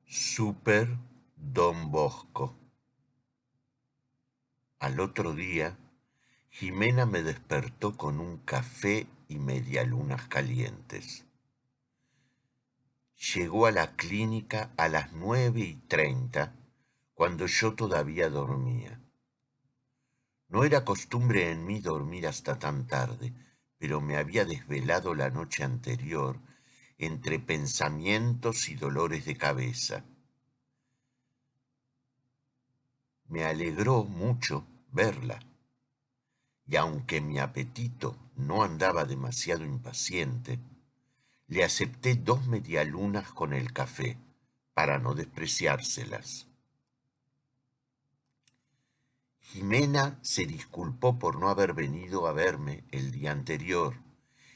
Super Don Bosco. Al otro día, Jimena me despertó con un café y medialunas calientes. Llegó a la clínica a las 9:30, cuando yo todavía dormía. No era costumbre en mí dormir hasta tan tarde, pero me había desvelado la noche anterior entre pensamientos y dolores de cabeza. Me alegró mucho verla, y aunque mi apetito no andaba demasiado impaciente, le acepté 2 medialunas con el café, para no despreciárselas. Jimena se disculpó por no haber venido a verme el día anterior,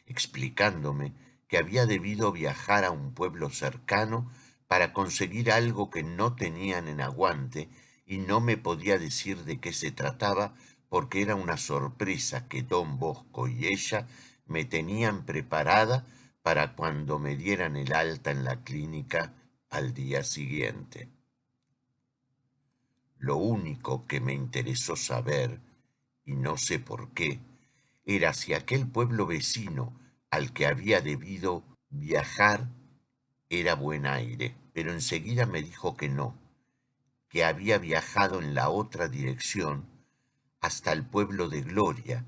explicándome que había debido viajar a un pueblo cercano para conseguir algo que no tenían en aguante y no me podía decir de qué se trataba porque era una sorpresa que don Bosco y ella me tenían preparada para cuando me dieran el alta en la clínica al día siguiente. Lo único que me interesó saber, y no sé por qué, era si aquel pueblo vecino al que había debido viajar era Buen Aire, pero enseguida me dijo que no, que había viajado en la otra dirección hasta el pueblo de Gloria,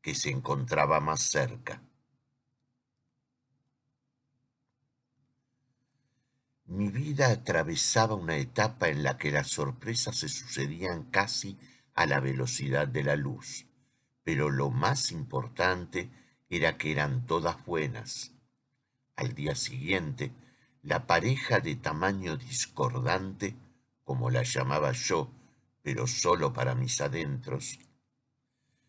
que se encontraba más cerca. Mi vida atravesaba una etapa en la que las sorpresas se sucedían casi a la velocidad de la luz, pero lo más importante era que eran todas buenas. Al día siguiente, la pareja de tamaño discordante, como la llamaba yo, pero solo para mis adentros,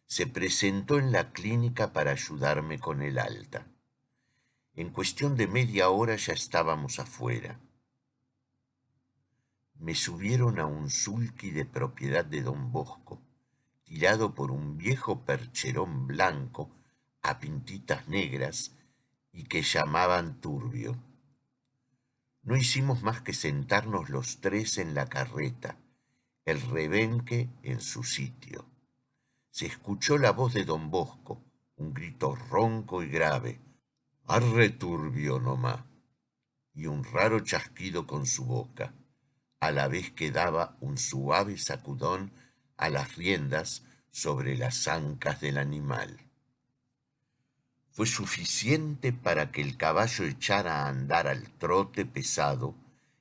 se presentó en la clínica para ayudarme con el alta. En cuestión de media hora ya estábamos afuera. Me subieron a un sulky de propiedad de don Bosco, tirado por un viejo percherón blanco a pintitas negras y que llamaban Turbio. No hicimos más que sentarnos los tres en la carreta, el rebenque en su sitio. Se escuchó la voz de don Bosco, un grito ronco y grave, arre Turbio nomá, y un raro chasquido con su boca, a la vez que daba un suave sacudón a las riendas sobre las ancas del animal. Fue suficiente para que el caballo echara a andar al trote pesado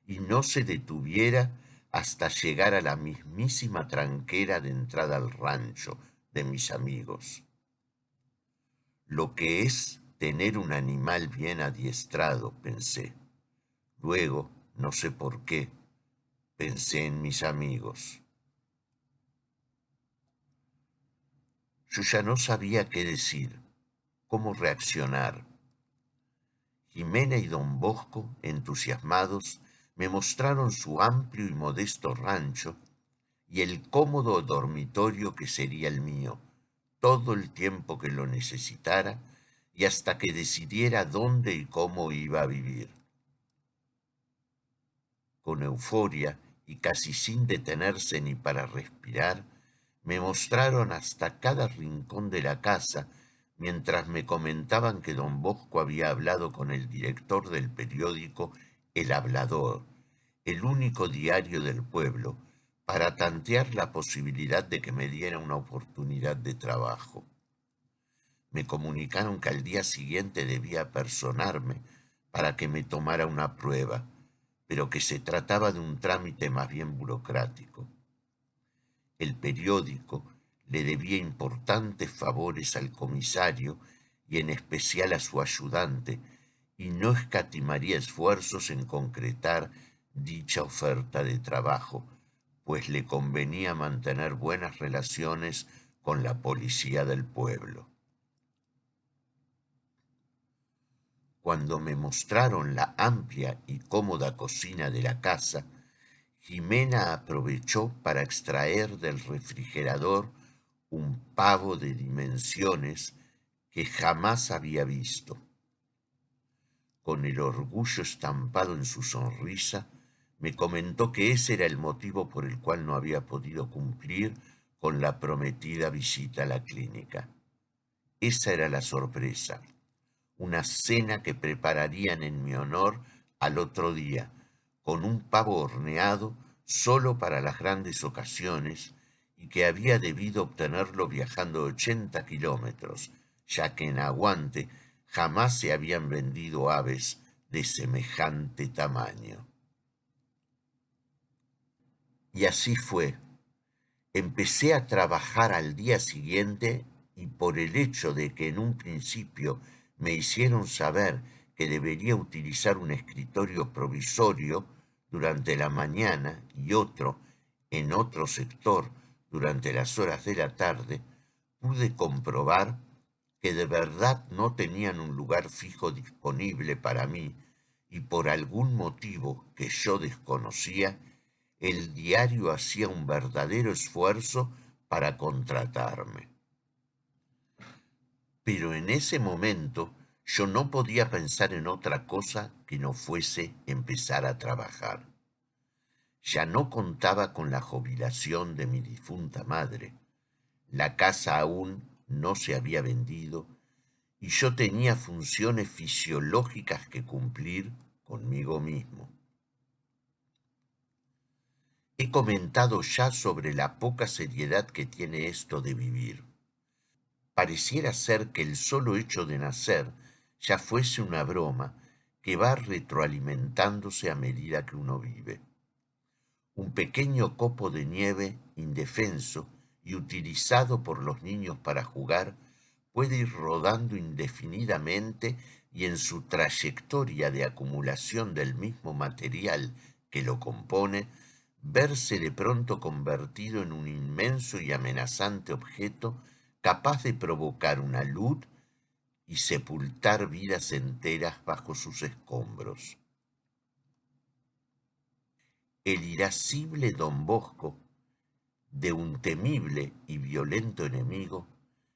y no se detuviera hasta llegar a la mismísima tranquera de entrada al rancho de mis amigos. Lo que es tener un animal bien adiestrado, pensé. Luego, no sé por qué, pensé en mis amigos. Yo ya no sabía qué decir, cómo reaccionar. Jimena y don Bosco, entusiasmados, me mostraron su amplio y modesto rancho y el cómodo dormitorio que sería el mío, todo el tiempo que lo necesitara y hasta que decidiera dónde y cómo iba a vivir. Con euforia y casi sin detenerse ni para respirar, me mostraron hasta cada rincón de la casa, mientras me comentaban que don Bosco había hablado con el director del periódico El Hablador, el único diario del pueblo, para tantear la posibilidad de que me diera una oportunidad de trabajo. Me comunicaron que al día siguiente debía personarme para que me tomara una prueba, pero que se trataba de un trámite más bien burocrático. El periódico le debía importantes favores al comisario y en especial a su ayudante, y no escatimaría esfuerzos en concretar dicha oferta de trabajo, pues le convenía mantener buenas relaciones con la policía del pueblo. Cuando me mostraron la amplia y cómoda cocina de la casa, Jimena aprovechó para extraer del refrigerador un pavo de dimensiones que jamás había visto. Con el orgullo estampado en su sonrisa, Me comentó que ese era el motivo por el cual no había podido cumplir con la prometida visita a la clínica. Esa era la sorpresa, una cena que prepararían en mi honor al otro día, con un pavo horneado solo para las grandes ocasiones, y que había debido obtenerlo viajando 80 kilómetros, ya que en Aguante jamás se habían vendido aves de semejante tamaño. Y así fue. Empecé a trabajar al día siguiente y por el hecho de que en un principio me hicieron saber que debería utilizar un escritorio provisorio durante la mañana y otro en otro sector durante las horas de la tarde, pude comprobar que de verdad no tenían un lugar fijo disponible para mí y por algún motivo que yo desconocía, el diario hacía un verdadero esfuerzo para contratarme. Pero en ese momento yo no podía pensar en otra cosa que no fuese empezar a trabajar. Ya no contaba con la jubilación de mi difunta madre. La casa aún no se había vendido y yo tenía funciones fisiológicas que cumplir conmigo mismo. He comentado ya sobre la poca seriedad que tiene esto de vivir. Pareciera ser que el solo hecho de nacer ya fuese una broma que va retroalimentándose a medida que uno vive. Un pequeño copo de nieve indefenso y utilizado por los niños para jugar puede ir rodando indefinidamente y en su trayectoria de acumulación del mismo material que lo compone, verse de pronto convertido en un inmenso y amenazante objeto capaz de provocar una luz y sepultar vidas enteras bajo sus escombros. El irascible Don Bosco, de un temible y violento enemigo,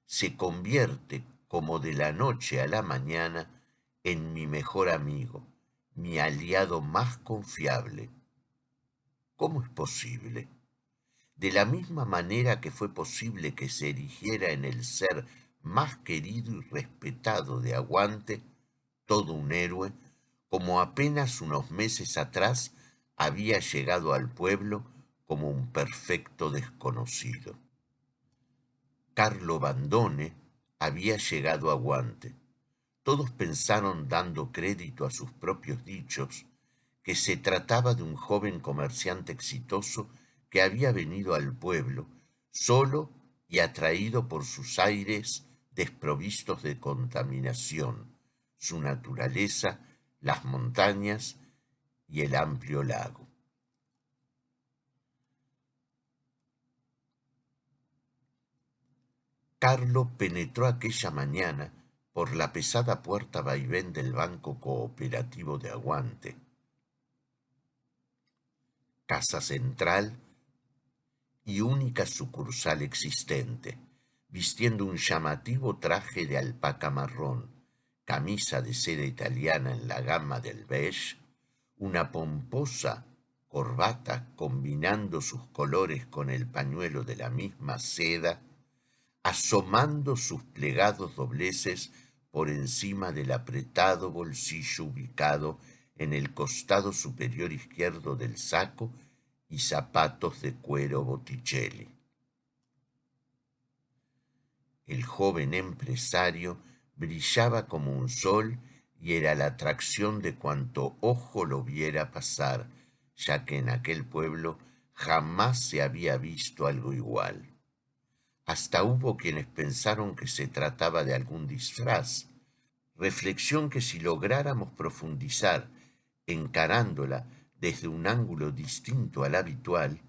se convierte, como de la noche a la mañana, en mi mejor amigo, mi aliado más confiable. ¿Cómo es posible? De la misma manera que fue posible que se erigiera en el ser más querido y respetado de Aguante, todo un héroe, como apenas unos meses atrás había llegado al pueblo como un perfecto desconocido. Carlo Bandone había llegado a Guante. Todos pensaron, dando crédito a sus propios dichos, que se trataba de un joven comerciante exitoso que había venido al pueblo, solo y atraído por sus aires desprovistos de contaminación, su naturaleza, las montañas y el amplio lago. Carlo penetró aquella mañana por la pesada puerta vaivén del Banco Cooperativo de Aguante, casa central y única sucursal existente, vistiendo un llamativo traje de alpaca marrón, camisa de seda italiana en la gama del beige, una pomposa corbata combinando sus colores con el pañuelo de la misma seda, asomando sus plegados dobleces por encima del apretado bolsillo ubicado en el costado superior izquierdo del saco y zapatos de cuero Botticelli. El joven empresario brillaba como un sol y era la atracción de cuanto ojo lo viera pasar, ya que en aquel pueblo jamás se había visto algo igual. Hasta hubo quienes pensaron que se trataba de algún disfraz, reflexión que si lográramos profundizar encarándola desde un ángulo distinto al habitual,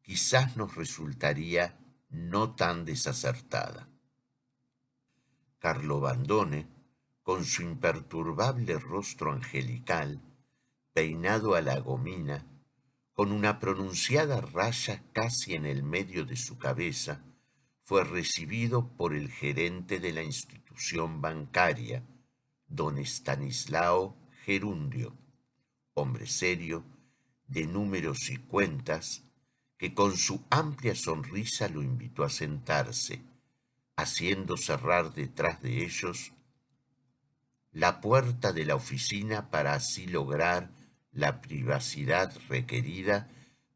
quizás nos resultaría no tan desacertada. Carlo Bandone, con su imperturbable rostro angelical, peinado a la gomina, con una pronunciada raya casi en el medio de su cabeza, fue recibido por el gerente de la institución bancaria, don Estanislao Gerundio, hombre serio, de números y cuentas, que con su amplia sonrisa lo invitó a sentarse, haciendo cerrar detrás de ellos la puerta de la oficina para así lograr la privacidad requerida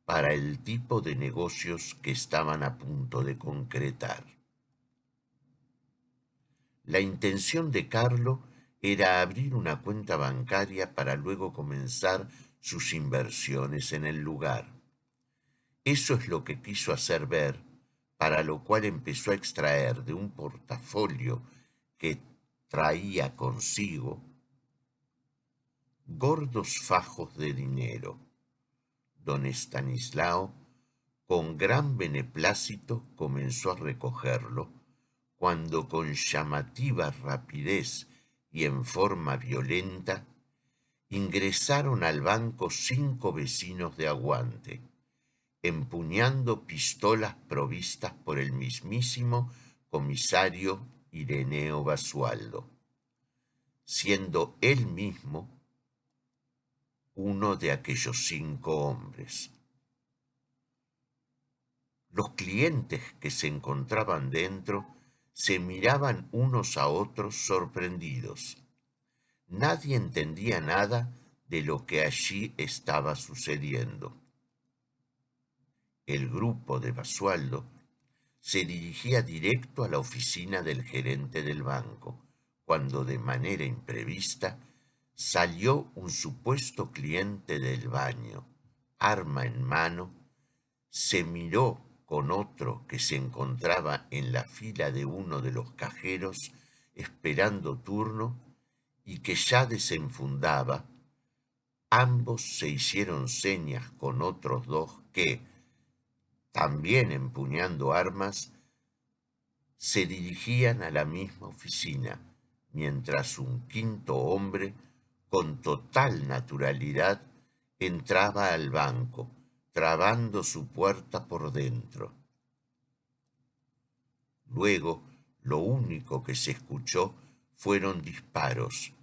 para el tipo de negocios que estaban a punto de concretar. La intención de Carlo era abrir una cuenta bancaria para luego comenzar sus inversiones en el lugar. Eso es lo que quiso hacer ver, para lo cual empezó a extraer de un portafolio que traía consigo gordos fajos de dinero. Don Estanislao, con gran beneplácito, comenzó a recogerlo, cuando con llamativa rapidez y en forma violenta ingresaron al banco 5 vecinos de aguante, empuñando pistolas provistas por el mismísimo comisario Ireneo Basualdo, siendo él mismo uno de aquellos 5 hombres. Los clientes que se encontraban dentro se miraban unos a otros sorprendidos. Nadie entendía nada de lo que allí estaba sucediendo. El grupo de Basualdo se dirigía directo a la oficina del gerente del banco, cuando de manera imprevista salió un supuesto cliente del baño, arma en mano, se miró con otro que se encontraba en la fila de uno de los cajeros esperando turno y que ya desenfundaba. Ambos se hicieron señas con otros 2 que, también empuñando armas, se dirigían a la misma oficina, mientras un 5.º hombre, con total naturalidad, entraba al banco, trabando su puerta por dentro. Luego, lo único que se escuchó fueron disparos,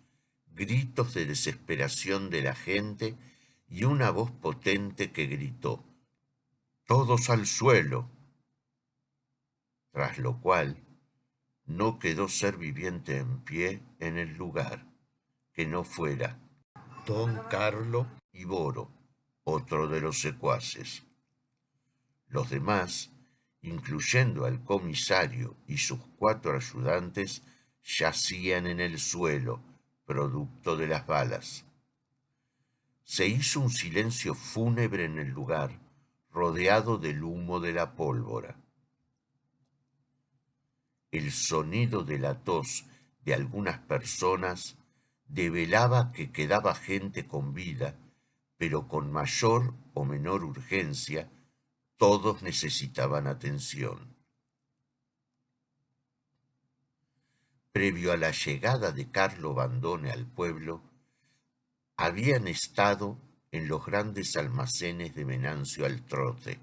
gritos de desesperación de la gente y una voz potente que gritó: «¡Todos al suelo!», tras lo cual no quedó ser viviente en pie en el lugar que no fuera don Carlo Iboro, otro de los secuaces. Los demás, incluyendo al comisario y sus 4 ayudantes, yacían en el suelo, producto de las balas. Se hizo un silencio fúnebre en el lugar, rodeado del humo de la pólvora. El sonido de la tos de algunas personas develaba que quedaba gente con vida, pero con mayor o menor urgencia, todos necesitaban atención. Previo a la llegada de Carlo Bandone al pueblo, habían estado en los grandes almacenes de Venancio al Trote,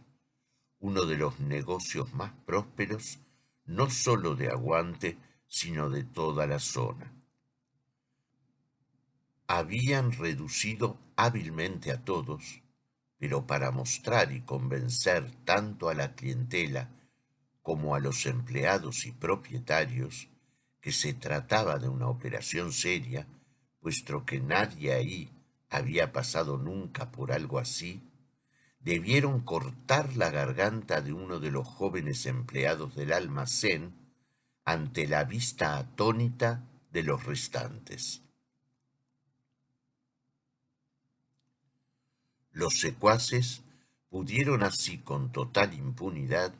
uno de los negocios más prósperos, no solo de Aguante, sino de toda la zona. Habían reducido hábilmente a todos, pero para mostrar y convencer tanto a la clientela como a los empleados y propietarios que se trataba de una operación seria, puesto que nadie ahí había pasado nunca por algo así, debieron cortar la garganta de uno de los jóvenes empleados del almacén ante la vista atónita de los restantes. Los secuaces pudieron así con total impunidad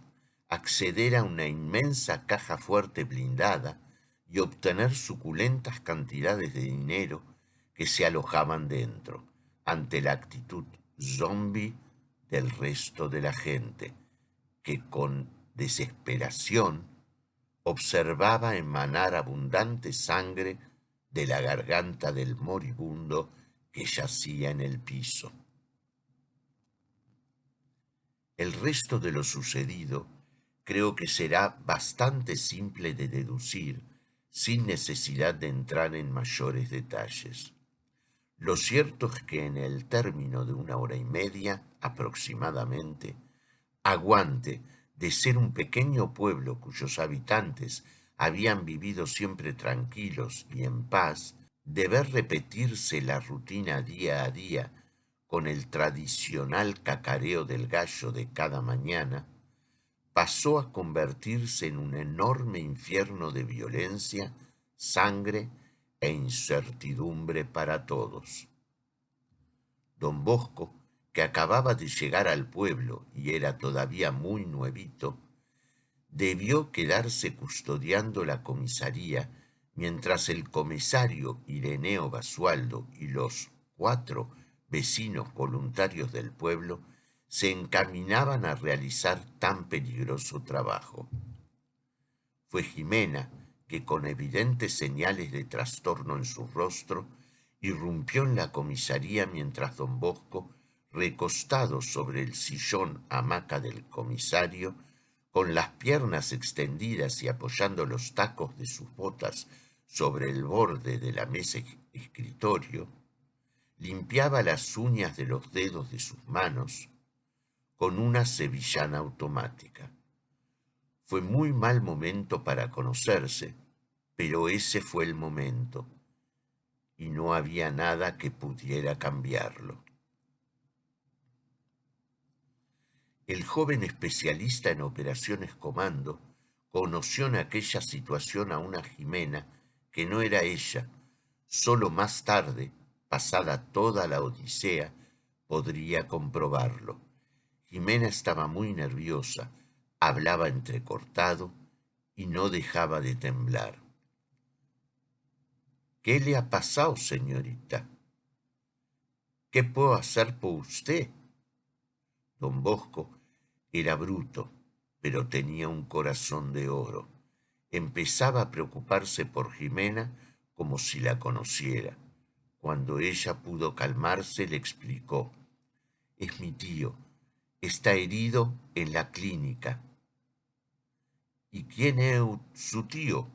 acceder a una inmensa caja fuerte blindada y obtener suculentas cantidades de dinero que se alojaban dentro, ante la actitud zombie del resto de la gente, que con desesperación observaba emanar abundante sangre de la garganta del moribundo que yacía en el piso. El resto de lo sucedido creo que será bastante simple de deducir, sin necesidad de entrar en mayores detalles. Lo cierto es que en el término de 1 hora y media aproximadamente, Aguante, de ser un pequeño pueblo cuyos habitantes habían vivido siempre tranquilos y en paz, de ver repetirse la rutina día a día con el tradicional cacareo del gallo de cada mañana, pasó a convertirse en un enorme infierno de violencia, sangre e incertidumbre para todos. Don Bosco, que acababa de llegar al pueblo y era todavía muy nuevito, debió quedarse custodiando la comisaría mientras el comisario Ireneo Basualdo y los 4 vecinos voluntarios del pueblo se encaminaban a realizar tan peligroso trabajo. Fue Jimena que, con evidentes señales de trastorno en su rostro, irrumpió en la comisaría mientras don Bosco, recostado sobre el sillón hamaca del comisario, con las piernas extendidas y apoyando los tacos de sus botas sobre el borde de la mesa escritorio, limpiaba las uñas de los dedos de sus manos con una sevillana automática. Fue muy mal momento para conocerse, pero ese fue el momento, y no había nada que pudiera cambiarlo. El joven especialista en operaciones comando conoció en aquella situación a una Jimena que no era ella. Solo más tarde, pasada toda la odisea, podría comprobarlo. Jimena estaba muy nerviosa, hablaba entrecortado y no dejaba de temblar. ¿Qué le ha pasado, señorita? ¿Qué puedo hacer por usted? Don Bosco era bruto, pero tenía un corazón de oro. Empezaba a preocuparse por Jimena como si la conociera. Cuando ella pudo calmarse, le explicó: es mi tío, está herido en la clínica. ¿Y quién es su tío?,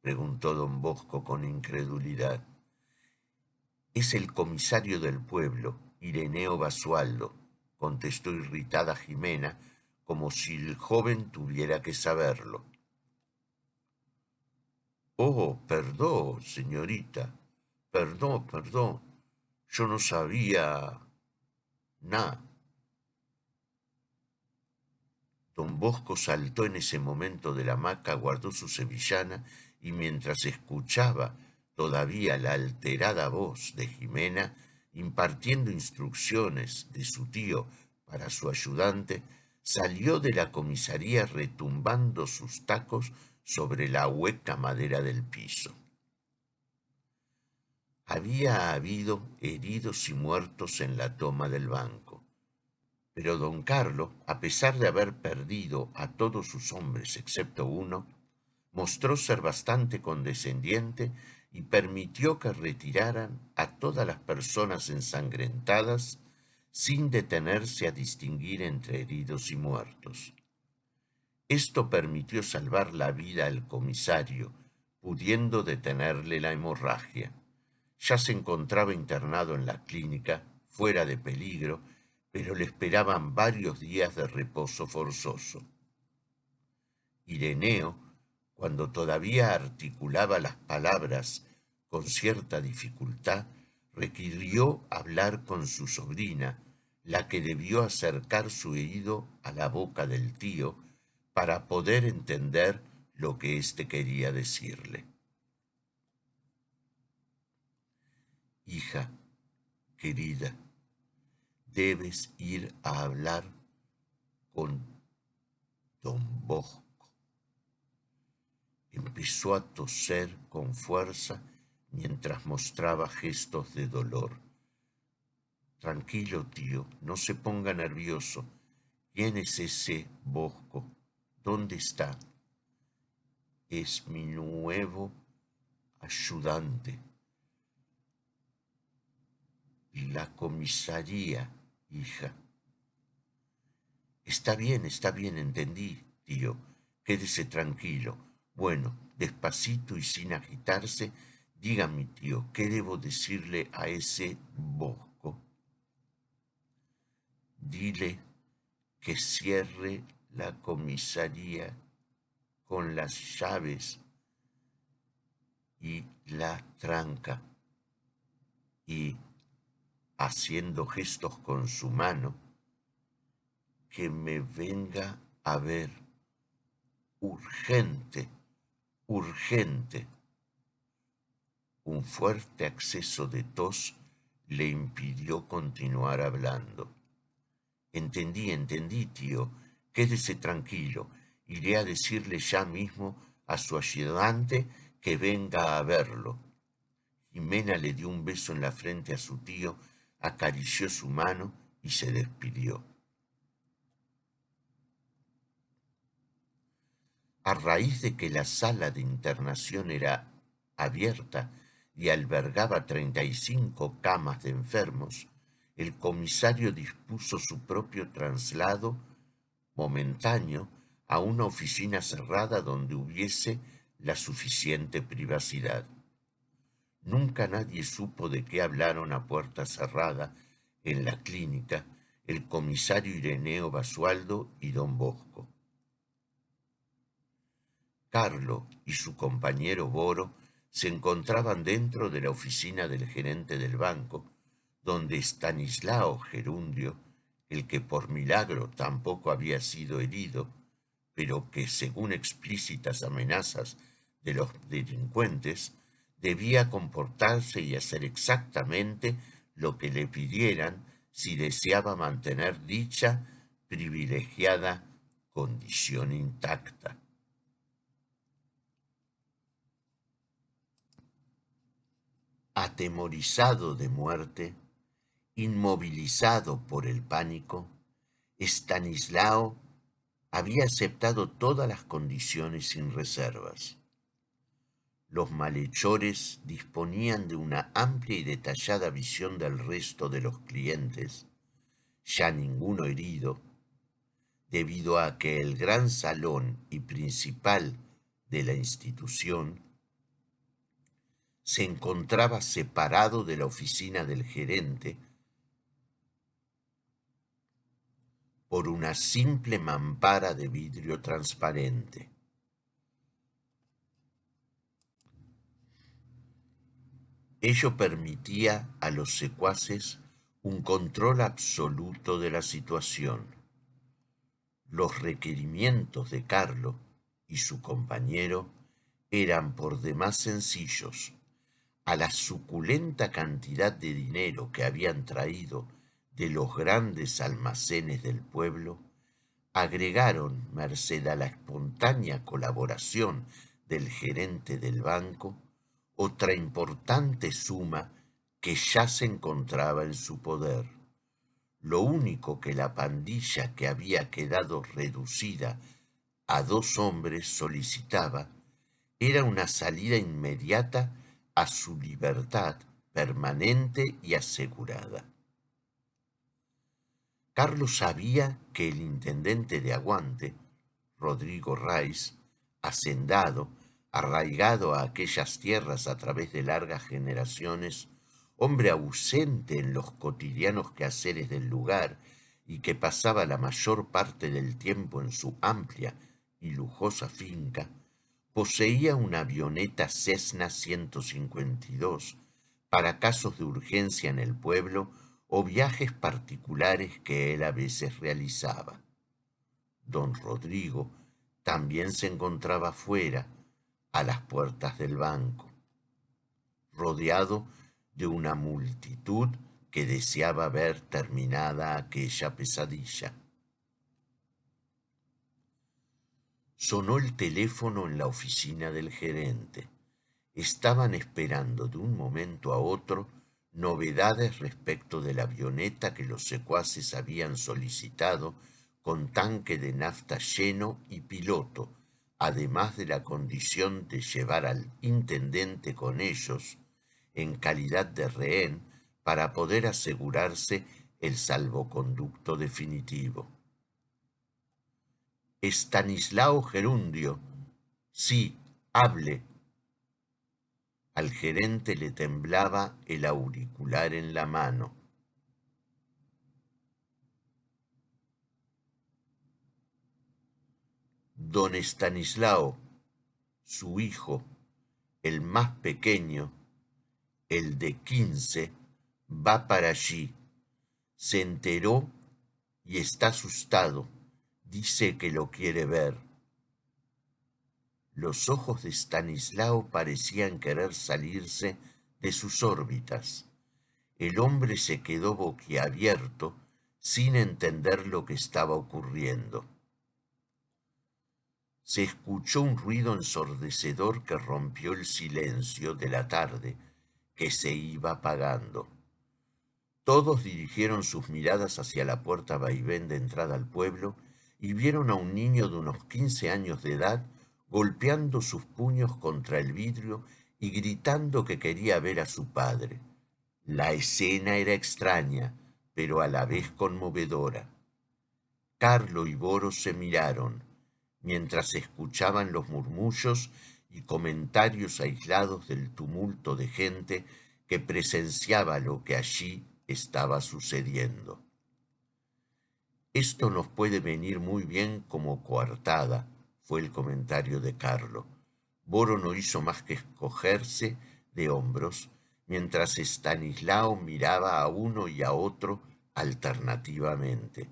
preguntó don Bosco con incredulidad. Es el comisario del pueblo, Ireneo Basualdo, contestó irritada Jimena, como si el joven tuviera que saberlo. Oh, perdón, señorita, perdón, yo no sabía nada. Don Bosco saltó en ese momento de la hamaca, guardó su sevillana y mientras escuchaba todavía la alterada voz de Jimena impartiendo instrucciones de su tío para su ayudante, salió de la comisaría retumbando sus tacos sobre la hueca madera del piso. Había habido heridos y muertos en la toma del banco. Pero don Carlo, a pesar de haber perdido a todos sus hombres excepto uno, mostró ser bastante condescendiente y permitió que retiraran a todas las personas ensangrentadas sin detenerse a distinguir entre heridos y muertos. Esto permitió salvar la vida al comisario, pudiendo detenerle la hemorragia. Ya se encontraba internado en la clínica, fuera de peligro, pero le esperaban varios días de reposo forzoso. Ireneo, cuando todavía articulaba las palabras con cierta dificultad, requirió hablar con su sobrina, la que debió acercar su oído a la boca del tío para poder entender lo que éste quería decirle. Hija querida, debes ir a hablar con don Bosco. Empezó a toser con fuerza mientras mostraba gestos de dolor. Tranquilo, tío, no se ponga nervioso. ¿Quién es ese Bosco? ¿Dónde está? Es mi nuevo ayudante. La comisaría, hija. Está bien, entendí, tío. Quédese tranquilo. Bueno, despacito y sin agitarse, Diga, mi tío, ¿qué debo decirle a ese Bosco? Dile que cierre la comisaría con las llaves y la tranca y, haciendo gestos con su mano, que me venga a ver urgente, urgente. Un fuerte acceso de tos le impidió continuar hablando. Entendí, tío. Quédese tranquilo. Iré a decirle ya mismo a su ayudante que venga a verlo. Jimena le dio un beso en la frente a su tío, acarició su mano y se despidió. A raíz de que la sala de internación era abierta y albergaba 35 camas de enfermos, el comisario dispuso su propio traslado momentáneo a una oficina cerrada donde hubiese la suficiente privacidad. Nunca nadie supo de qué hablaron a puerta cerrada en la clínica el comisario Ireneo Basualdo y don Bosco. Carlo y su compañero Boro se encontraban dentro de la oficina del gerente del banco, donde Stanislao Gerundio, el que por milagro tampoco había sido herido, pero que según explícitas amenazas de los delincuentes, debía comportarse y hacer exactamente lo que le pidieran si deseaba mantener dicha privilegiada condición intacta. Atemorizado de muerte, inmovilizado por el pánico, Estanislao había aceptado todas las condiciones sin reservas. Los malhechores disponían de una amplia y detallada visión del resto de los clientes, ya ninguno herido, debido a que el gran salón y principal de la institución se encontraba separado de la oficina del gerente por una simple mampara de vidrio transparente. Ello permitía a los secuaces un control absoluto de la situación. Los requerimientos de Carlo y su compañero eran por demás sencillos. A la suculenta cantidad de dinero que habían traído de los grandes almacenes del pueblo, agregaron, merced a la espontánea colaboración del gerente del banco, otra importante suma que ya se encontraba en su poder. Lo único que la pandilla, que había quedado reducida a 2 hombres, solicitaba era una salida inmediata a su libertad permanente y asegurada. Carlos sabía que el intendente de Aguante, Rodrigo Raiz, hacendado, arraigado a aquellas tierras a través de largas generaciones, hombre ausente en los cotidianos quehaceres del lugar y que pasaba la mayor parte del tiempo en su amplia y lujosa finca, poseía una avioneta Cessna 152 para casos de urgencia en el pueblo o viajes particulares que él a veces realizaba. Don Rodrigo también se encontraba fuera, a las puertas del banco, rodeado de una multitud que deseaba ver terminada aquella pesadilla. Sonó el teléfono en la oficina del gerente. Estaban esperando de un momento a otro novedades respecto de la avioneta que los secuaces habían solicitado con tanque de nafta lleno y piloto, además de la condición de llevar al intendente con ellos en calidad de rehén para poder asegurarse el salvoconducto definitivo. Estanislao Gerundio. Sí, hable. Al gerente le temblaba el auricular en la mano. Don Estanislao, su hijo, el más pequeño, el de 15, va para allí. Se enteró y está asustado. Dice que lo quiere ver. Los ojos de Stanislao parecían querer salirse de sus órbitas. El hombre se quedó boquiabierto, sin entender lo que estaba ocurriendo. Se escuchó un ruido ensordecedor que rompió el silencio de la tarde, que se iba apagando. Todos dirigieron sus miradas hacia la puerta vaivén de entrada al pueblo y vieron a un niño de unos 15 años de edad golpeando sus puños contra el vidrio y gritando que quería ver a su padre. La escena era extraña, pero a la vez conmovedora. Carlo y Boro se miraron, mientras escuchaban los murmullos y comentarios aislados del tumulto de gente que presenciaba lo que allí estaba sucediendo. Esto nos puede venir muy bien como coartada, fue el comentario de Carlo. Boro no hizo más que encogerse de hombros, mientras Estanislao miraba a uno y a otro alternativamente,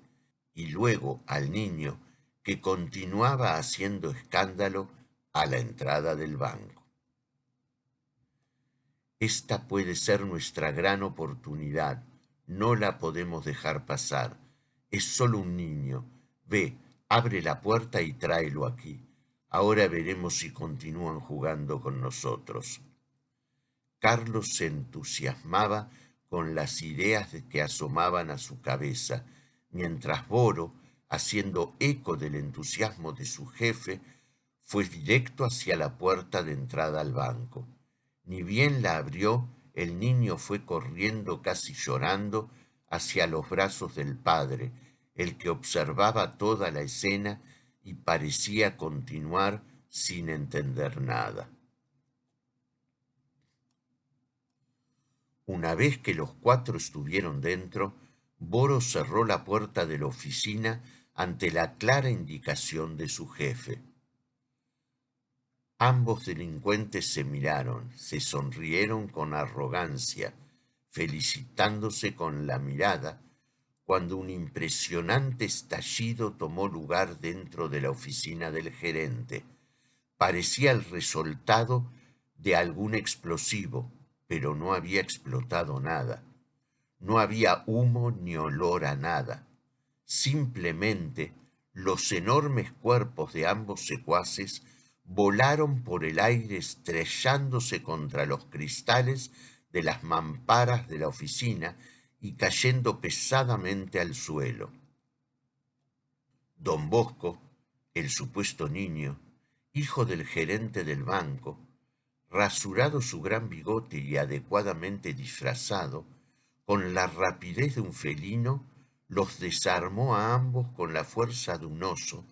y luego al niño, que continuaba haciendo escándalo a la entrada del banco. Esta puede ser nuestra gran oportunidad, no la podemos dejar pasar. Es solo un niño. Ve, abre la puerta y tráelo aquí. Ahora veremos si continúan jugando con nosotros. Carlos se entusiasmaba con las ideas que asomaban a su cabeza, mientras Boro, haciendo eco del entusiasmo de su jefe, fue directo hacia la puerta de entrada al banco. Ni bien la abrió, el niño fue corriendo casi llorando hacia los brazos del padre, el que observaba toda la escena y parecía continuar sin entender nada. Una vez que los cuatro estuvieron dentro, Boro cerró la puerta de la oficina ante la clara indicación de su jefe. Ambos delincuentes se miraron, se sonrieron con arrogancia, felicitándose con la mirada, cuando un impresionante estallido tomó lugar dentro de la oficina del gerente. Parecía el resultado de algún explosivo, pero no había explotado nada. No había humo ni olor a nada. Simplemente los enormes cuerpos de ambos secuaces volaron por el aire estrellándose contra los cristales de las mamparas de la oficina y cayendo pesadamente al suelo. Don Bosco, el supuesto niño, hijo del gerente del banco, rasurado su gran bigote y adecuadamente disfrazado, con la rapidez de un felino, los desarmó a ambos con la fuerza de un oso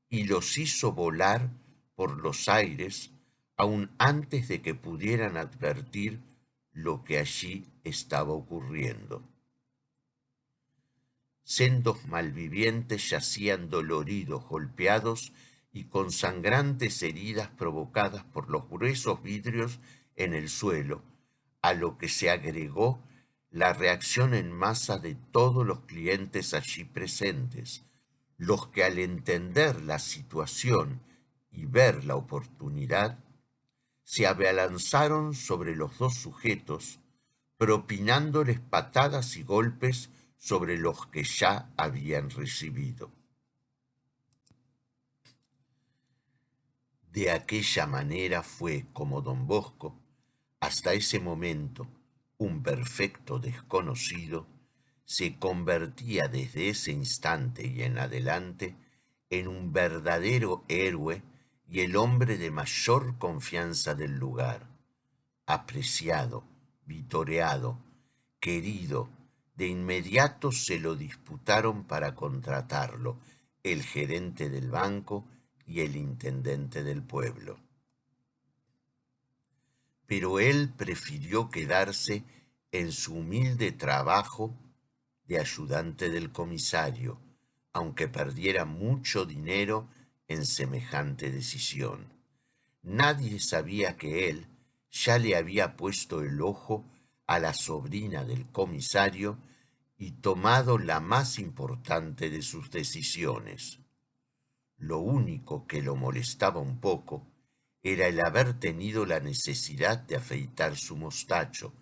y los hizo volar por los aires aún antes de que pudieran advertir lo que allí estaba ocurriendo. Sendos malvivientes yacían doloridos, golpeados y con sangrantes heridas provocadas por los gruesos vidrios en el suelo, a lo que se agregó la reacción en masa de todos los clientes allí presentes, los que al entender la situación y ver la oportunidad, se abalanzaron sobre los dos sujetos, propinándoles patadas y golpes sobre los que ya habían recibido. De aquella manera fue como don Bosco, hasta ese momento un perfecto desconocido, se convertía desde ese instante y en adelante en un verdadero héroe y el hombre de mayor confianza del lugar, apreciado, vitoreado, querido. De inmediato se lo disputaron para contratarlo el gerente del banco y el intendente del pueblo. pero él prefirió quedarse en su humilde trabajo de ayudante del comisario, aunque perdiera mucho dinero en semejante decisión. Nadie sabía que él ya le había puesto el ojo a la sobrina del comisario y tomado la más importante de sus decisiones. Lo único que lo molestaba un poco era el haber tenido la necesidad de afeitar su mostacho,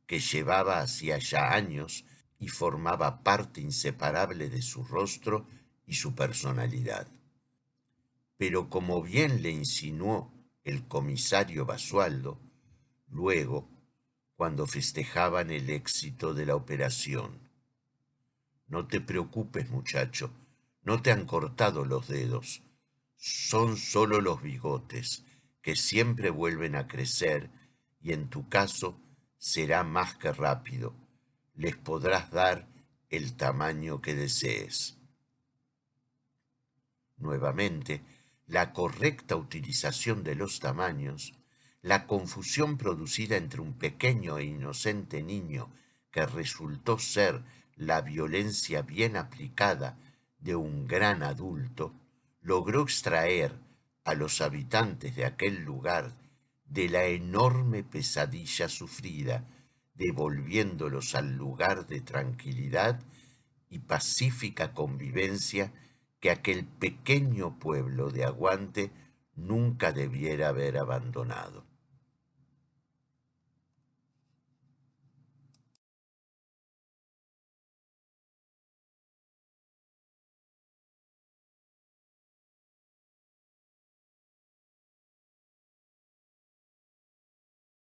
que llevaba hacía ya años y formaba parte inseparable de su rostro y su personalidad. Pero como bien le insinuó el comisario Basualdo, luego, cuando festejaban el éxito de la operación: «No te preocupes, muchacho, no te han cortado los dedos, son solo los bigotes, que siempre vuelven a crecer, y en tu caso será más que rápido. Les podrás dar el tamaño que desees». Nuevamente, la correcta utilización de los tamaños, la confusión producida entre un pequeño e inocente niño que resultó ser la violencia bien aplicada de un gran adulto, logró extraer a los habitantes de aquel lugar de la enorme pesadilla sufrida, devolviéndolos al lugar de tranquilidad y pacífica convivencia que aquel pequeño pueblo de Aguante nunca debiera haber abandonado.